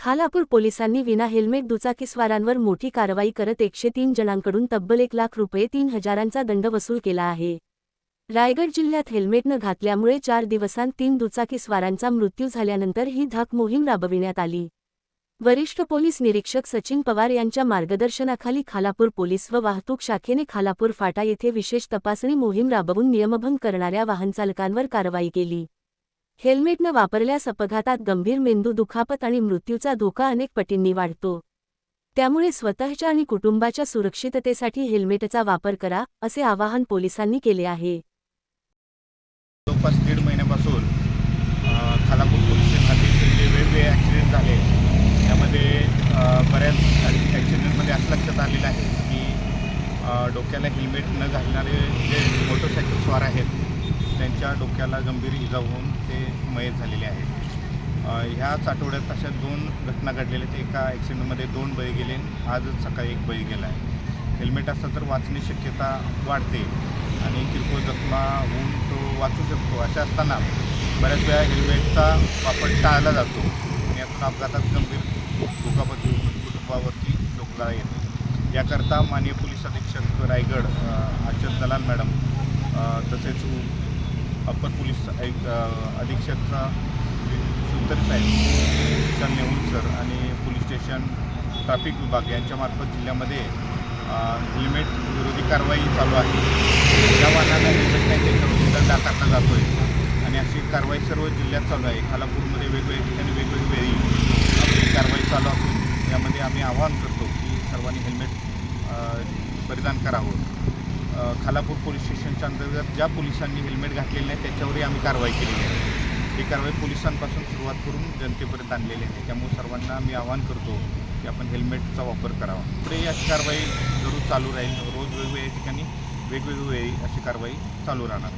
खालापूर पोलिसांनी विना हेल्मेट दुचाकीस्वारांवर मोठी कारवाई करत 103 जणांकडून तब्बल 1 लाख रुपये 3,000चा दंड वसूल केला आहे। रायगड जिल्ह्यात हेल्मेट न घातल्यामुळे 4 दिवसांत 3 दुचाकीस्वारांचा मृत्यू झाल्यानंतर ही धाक मोहीम राबविण्यात आली। वरिष्ठ पोलीस निरीक्षक सचिन पवार यांच्या मार्गदर्शनाखाली खालापूर पोलीस व वाहतूक शाखेने खालापूर फाटा येथे विशेष तपासणी मोहीम राबवून नियमभंग करणाऱ्या वाहनचालकांवर कारवाई केली। हेल्मेट न वापरल्यास अपघातात गंभीर मेंदू दुखापत आणि मृत्यूचा धोका अनेक पटींनी वाढतो। त्यामुळे स्वतःच्या आणि कुटुंबाच्या सुरक्षिततेसाठी हेल्मेटचा वापर करा, असे आवाहन पोलिसांनी केले आहे। जवळपास 1.5 महिन्यापासून खालापूर पोलीस स्टेशनमध्ये जे वेगवेगळे ॲक्सिडेंट झाले त्यामध्ये बऱ्याच ॲक्सिडेंटमध्ये असं लक्षात आलेलं आहे की डोक्याला हेल्मेट न घालणारे जे मोटरसायकल स्वार आहेत त्यांच्या डोक्याला गंभीर इजा होऊन ते मयत झालेले आहेत। ह्याच आठवड्यात अशा 2 घटना घडलेल्या आहेत। एका ॲक्सिडेंटमध्ये 2 बळी गेले, आजच सकाळी 1 बळी गेला आहे। हेल्मेट असतं तर वाचण्याची शक्यता वाढते आणि किरकोळ जखमा होऊन तो वाचू शकतो। अशा असताना बऱ्याच वेळा हेल्मेटचा वापर टाळला जातो आणि यातून अपघातात गंभीर दुखापत होऊन कुटुंबावरती लोकलाळा येते। याकरता माननीय पोलीस अधीक्षक रायगड अर्चना दलाल मॅडम तसेच अप्पर पोलीस अधीक्षक सुंदर साहेब सर नेऊळ सर आणि पोलीस स्टेशन ट्रॅफिक विभाग यांच्यामार्फत जिल्ह्यामध्ये हेल्मेट विरोधी कारवाई चालू आहे। ज्या वाहनांना हेल्मेट नाही त्याच्यावर दंड आकारला जातो आहे आणि अशी कारवाई सर्व जिल्ह्यात चालू आहे। खालापूरमध्ये वेगवेगळ्या ठिकाणी वेगवेगळी वेळी आपली कारवाई चालू असून यामध्ये आम्ही आवाहन करतो की सर्वांनी हेल्मेट परिधान करावं। खालापूर पोलीस स्टेशनच्या अंतर्गत ज्या पोलिसांनी हेल्मेट घातलेले नाही त्याच्यावरही आम्ही कारवाई केलेली आहे। ही कारवाई पोलिसांपासून सुरुवात करून जनतेपर्यंत आणलेली आहे। त्यामुळे सर्वांना मी आवाहन करतो की आपण हेल्मेटचा वापर करावा। पुढे अशी कारवाई जरूर चालू राहील। रोज वेगवेगळ्या ठिकाणी वेगवेगळी वेळी अशी कारवाई चालू राहणार।